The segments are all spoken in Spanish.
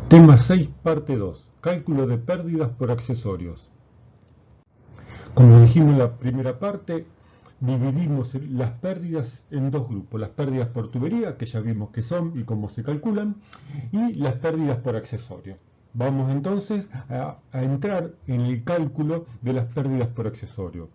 Tema 6, parte 2. Cálculo de pérdidas por accesorios. Como dijimos en la primera parte, dividimos las pérdidas en dos grupos. Las pérdidas por tubería, que ya vimos qué son y cómo se calculan, y las pérdidas por accesorios. Vamos entonces a entrar en el cálculo de las pérdidas por accesorio.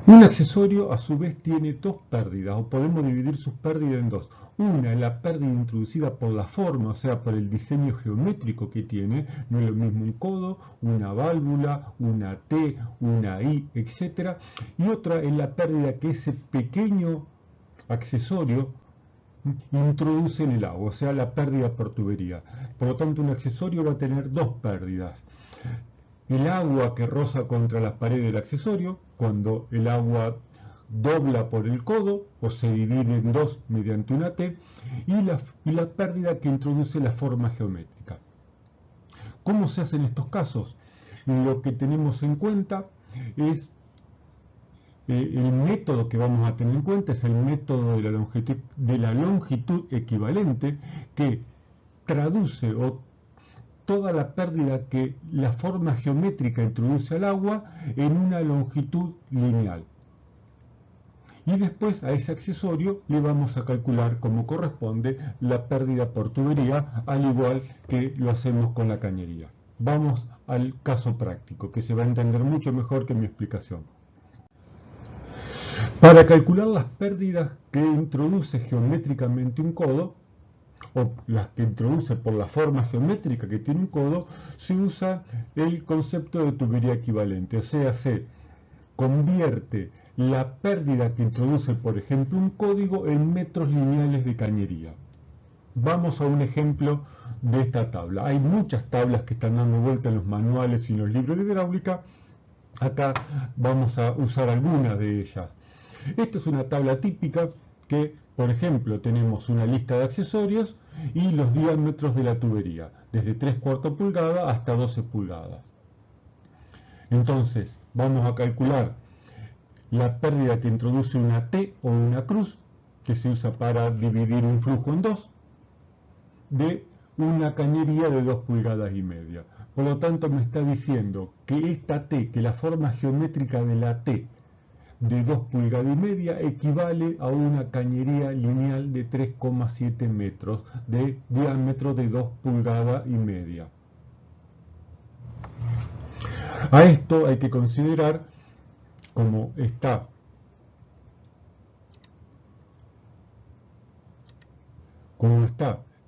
Un accesorio a su vez tiene dos pérdidas, o podemos dividir sus pérdidas en dos. Una es la pérdida introducida por la forma, o sea, por el diseño geométrico que tiene. No es lo mismo un codo, una válvula, una T, una I, etc. Y otra es la pérdida que ese pequeño accesorio introduce en el agua, o sea, la pérdida por tubería. Por lo tanto, un accesorio va a tener dos pérdidas. El agua que roza contra las paredes del accesorio, cuando el agua dobla por el codo o se divide en dos mediante una T, y la pérdida que introduce la forma geométrica. ¿Cómo se hace en estos casos? Lo que tenemos en cuenta es el método que vamos a tener en cuenta es el método de la longitud equivalente, que traduce toda la pérdida que la forma geométrica introduce al agua en una longitud lineal. Y después a ese accesorio le vamos a calcular como corresponde la pérdida por tubería, al igual que lo hacemos con la cañería. Vamos al caso práctico, que se va a entender mucho mejor que mi explicación. Para calcular las pérdidas que introduce geométricamente un codo, o las que introduce por la forma geométrica que tiene un codo, se usa el concepto de tubería equivalente, o sea, se convierte la pérdida que introduce, por ejemplo, un código en metros lineales de cañería. Vamos a un ejemplo de esta tabla. Hay muchas tablas que están dando vuelta en los manuales y en los libros de hidráulica. Acá vamos a usar algunas de ellas. Esta es una tabla típica que, por ejemplo, tenemos una lista de accesorios y los diámetros de la tubería, desde 3/4 pulgada hasta 12 pulgadas. Entonces, vamos a calcular la pérdida que introduce una T o una cruz, que se usa para dividir un flujo en dos, de una cañería de 2,5 pulgadas. Por lo tanto, me está diciendo que esta T, que la forma geométrica de la T de 2,5 pulgadas equivale a una cañería lineal de 3,7 metros de diámetro de 2,5 pulgadas. A esto hay que considerar, como está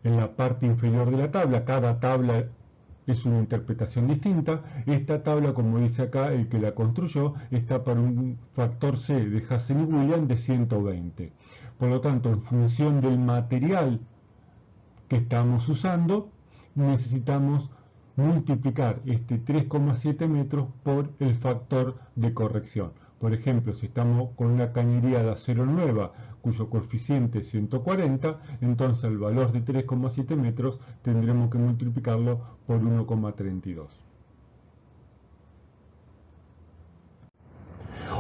en la parte inferior de la tabla, cada tabla es una interpretación distinta. Esta tabla, como dice acá, el que la construyó, está para un factor C de Hazen y Williams de 120. Por lo tanto, en función del material que estamos usando, necesitamos multiplicar este 3,7 metros por el factor de corrección. Por ejemplo, si estamos con una cañería de acero nueva, cuyo coeficiente es 140, entonces el valor de 3,7 metros tendremos que multiplicarlo por 1,32.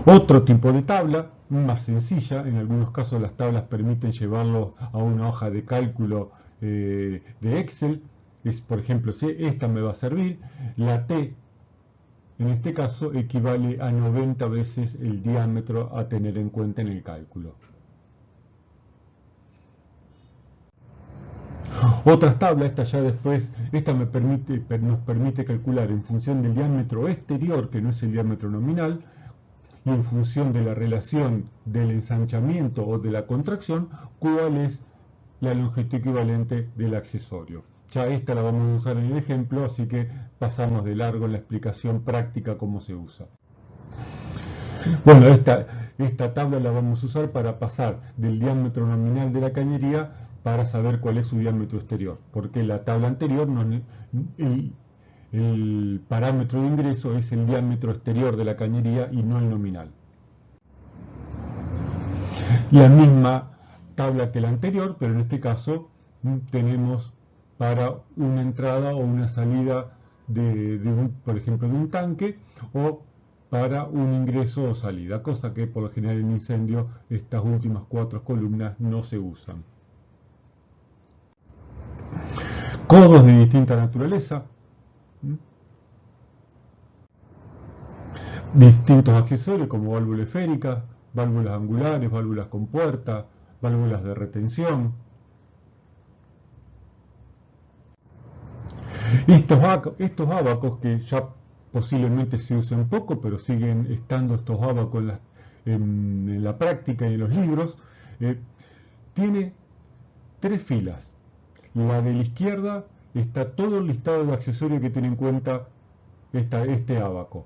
Otro tipo de tabla, más sencilla, en algunos casos las tablas permiten llevarlo a una hoja de cálculo de Excel. Por ejemplo, si esta me va a servir, la T en este caso equivale a 90 veces el diámetro a tener en cuenta en el cálculo. Otras tablas, esta nos permite calcular en función del diámetro exterior, que no es el diámetro nominal, y en función de la relación del ensanchamiento o de la contracción, cuál es la longitud equivalente del accesorio. Ya esta la vamos a usar en el ejemplo, así que pasamos de largo en la explicación práctica cómo se usa. Bueno, esta tabla la vamos a usar para pasar del diámetro nominal de la cañería para saber cuál es su diámetro exterior, porque la tabla anterior, el parámetro de ingreso es el diámetro exterior de la cañería y no el nominal. La misma tabla que la anterior, pero en este caso tenemos para una entrada o una salida por ejemplo, de un tanque, o para un ingreso o salida, cosa que por lo general en incendio estas últimas 4 columnas no se usan. codos de distinta naturaleza, distintos accesorios como válvulas esféricas, válvulas angulares, válvulas con puerta, válvulas de retención. Estos ábacos que ya posiblemente se usan poco, pero siguen estando estos ábacos en la práctica y en los libros, tiene 3 filas. La de la izquierda está todo el listado de accesorios que tiene en cuenta este ábaco.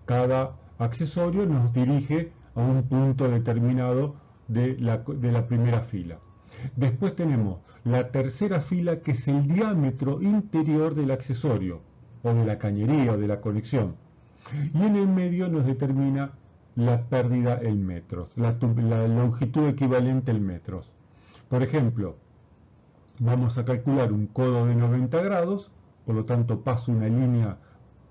Cada accesorio nos dirige a un punto determinado de la primera fila. Después tenemos la tercera fila, que es el diámetro interior del accesorio, o de la cañería, o de la conexión. Y en el medio nos determina la pérdida en metros, la longitud equivalente en metros. Por ejemplo, vamos a calcular un codo de 90 grados, por lo tanto paso una línea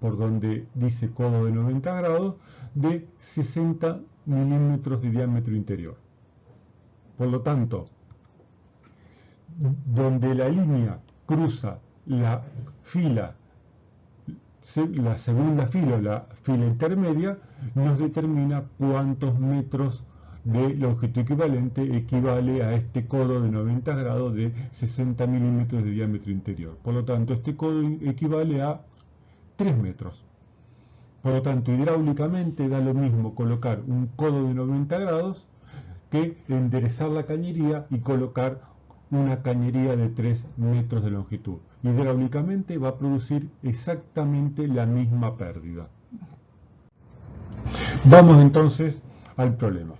por donde dice codo de 90 grados, de 60 milímetros de diámetro interior. Por lo tanto, donde la línea cruza la segunda fila o la fila intermedia, nos determina cuántos metros de longitud equivalente equivale a este codo de 90 grados de 60 milímetros de diámetro interior. Por lo tanto, este codo equivale a 3 metros. Por lo tanto, hidráulicamente da lo mismo colocar un codo de 90 grados que enderezar la cañería y colocar una cañería de 3 metros de longitud. Hidráulicamente va a producir exactamente la misma pérdida. Vamos entonces al problema.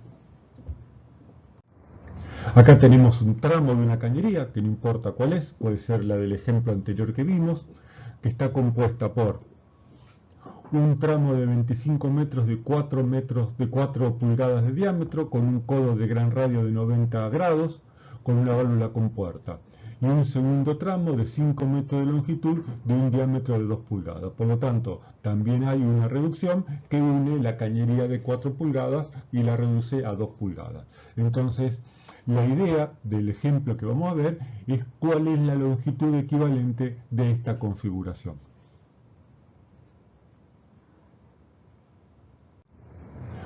Acá tenemos un tramo de una cañería, que no importa cuál es, puede ser la del ejemplo anterior que vimos, que está compuesta por un tramo de 25 metros de 4 pulgadas de diámetro, con un codo de gran radio de 90 grados, con una válvula con puerta, y un segundo tramo de 5 metros de longitud de un diámetro de 2 pulgadas. Por lo tanto, también hay una reducción que une la cañería de 4 pulgadas y la reduce a 2 pulgadas. Entonces, la idea del ejemplo que vamos a ver es cuál es la longitud equivalente de esta configuración.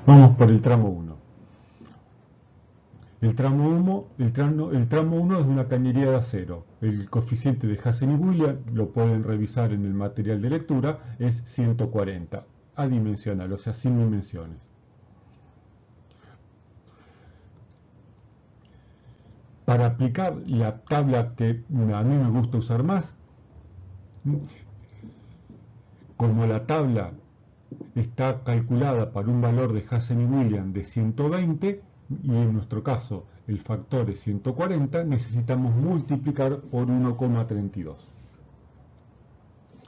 Vamos por el tramo 1. El tramo 1 es una cañería de acero. El coeficiente de Hazen y Williams, lo pueden revisar en el material de lectura, es 140, adimensional, o sea, sin dimensiones. Para aplicar la tabla que a mí me gusta usar más, como la tabla está calculada para un valor de Hazen y Williams de 120, y en nuestro caso el factor es 140, necesitamos multiplicar por 1,32.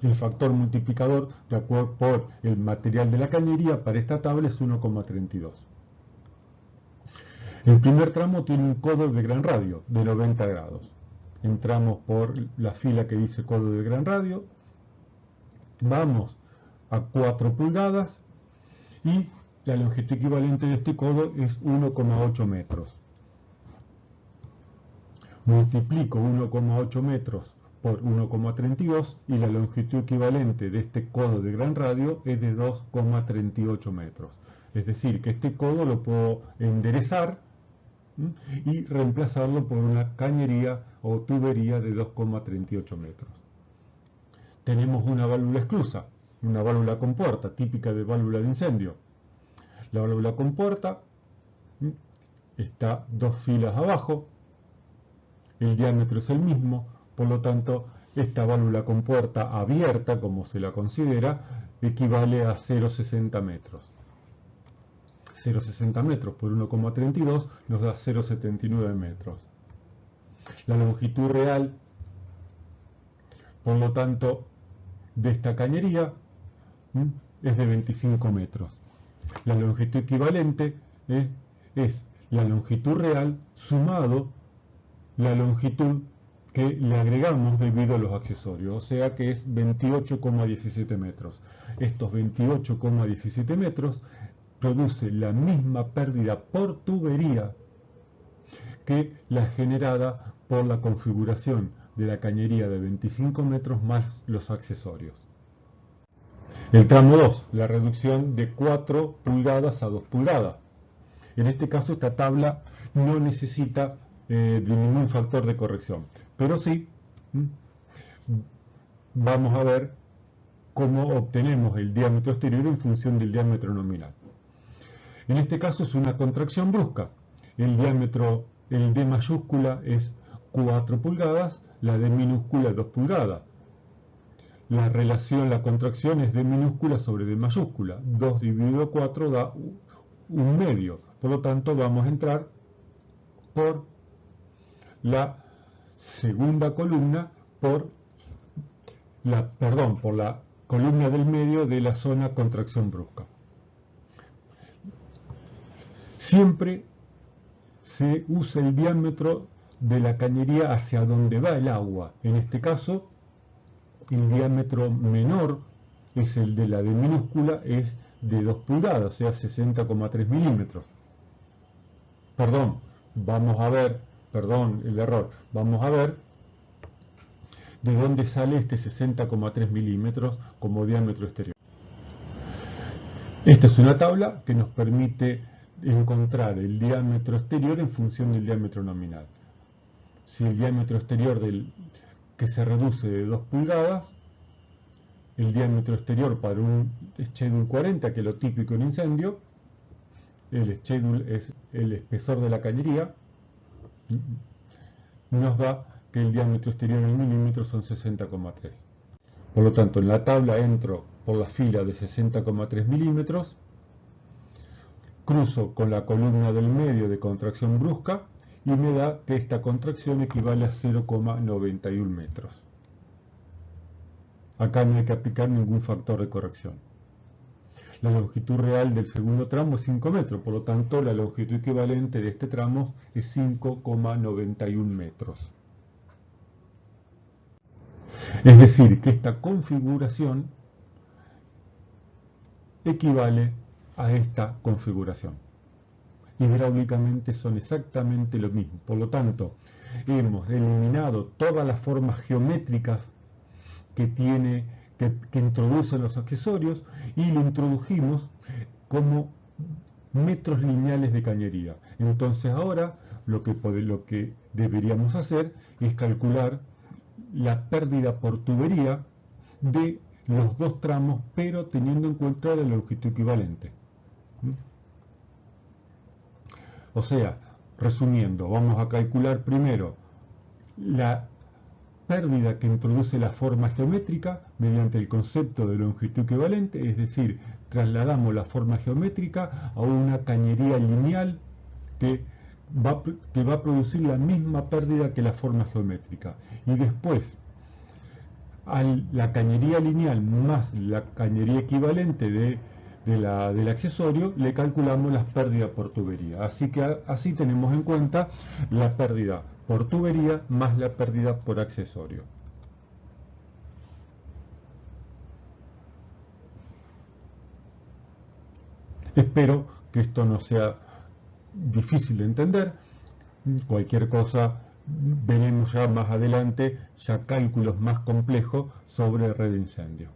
El factor multiplicador, de acuerdo por el material de la cañería, para esta tabla es 1,32. El primer tramo tiene un codo de gran radio de 90 grados. Entramos por la fila que dice codo de gran radio, vamos a 4 pulgadas y la longitud equivalente de este codo es 1,8 metros. Multiplico 1,8 metros por 1,32 y la longitud equivalente de este codo de gran radio es de 2,38 metros. Es decir, que este codo lo puedo enderezar y reemplazarlo por una cañería o tubería de 2,38 metros. Tenemos una válvula esclusa, una válvula con puerta, típica de válvula de incendio. La válvula con puerta está 2 filas abajo, el diámetro es el mismo, por lo tanto esta válvula con puerta abierta, como se la considera, equivale a 0,60 metros. 0,60 metros por 1,32 nos da 0,79 metros. La longitud real, por lo tanto, de esta cañería es de 25 metros. La longitud equivalente es la longitud real sumado la longitud que le agregamos debido a los accesorios, o sea que es 28,17 metros. Estos 28,17 metros produce la misma pérdida por tubería que la generada por la configuración de la cañería de 25 metros más los accesorios. El tramo 2, la reducción de 4 pulgadas a 2 pulgadas. En este caso esta tabla no necesita de ningún factor de corrección, pero sí vamos a ver cómo obtenemos el diámetro exterior en función del diámetro nominal. En este caso es una contracción brusca. El diámetro, el D mayúscula es 4 pulgadas, la D minúscula es 2 pulgadas. La relación, la contracción es D minúscula sobre D mayúscula. 2 dividido 4 da 1/2. Por lo tanto, vamos a entrar por la segunda columna, por la columna del medio de la zona contracción brusca. Siempre se usa el diámetro de la cañería hacia donde va el agua. En este caso, el diámetro menor es el de la D minúscula, es de 2 pulgadas, o sea, 60,3 milímetros. Vamos a ver de dónde sale este 60,3 milímetros como diámetro exterior. Esta es una tabla que nos permite encontrar el diámetro exterior en función del diámetro nominal. Si el diámetro exterior que se reduce de 2 pulgadas, el diámetro exterior para un schedule 40, que es lo típico en incendio, el schedule es el espesor de la cañería, nos da que el diámetro exterior en milímetros son 60,3. Por lo tanto, en la tabla entro por la fila de 60,3 milímetros, cruzo con la columna del medio de contracción brusca y me da que esta contracción equivale a 0,91 metros. Acá no hay que aplicar ningún factor de corrección. La longitud real del segundo tramo es 5 metros, por lo tanto la longitud equivalente de este tramo es 5,91 metros. Es decir, que esta configuración equivale a esta configuración. Hidráulicamente son exactamente lo mismo. Por lo tanto, hemos eliminado todas las formas geométricas que introducen los accesorios y lo introdujimos como metros lineales de cañería. Entonces ahora lo que deberíamos hacer es calcular la pérdida por tubería de los dos tramos, pero teniendo en cuenta la longitud equivalente. O sea, resumiendo, vamos a calcular primero la pérdida que introduce la forma geométrica mediante el concepto de longitud equivalente, es decir, trasladamos la forma geométrica a una cañería lineal que va a producir la misma pérdida que la forma geométrica. Y después, a la cañería lineal más la cañería equivalente del accesorio, le calculamos las pérdidas por tubería. Así que así tenemos en cuenta la pérdida por tubería más la pérdida por accesorio. Espero que esto no sea difícil de entender. Cualquier cosa veremos ya más adelante, ya cálculos más complejos sobre red de incendio.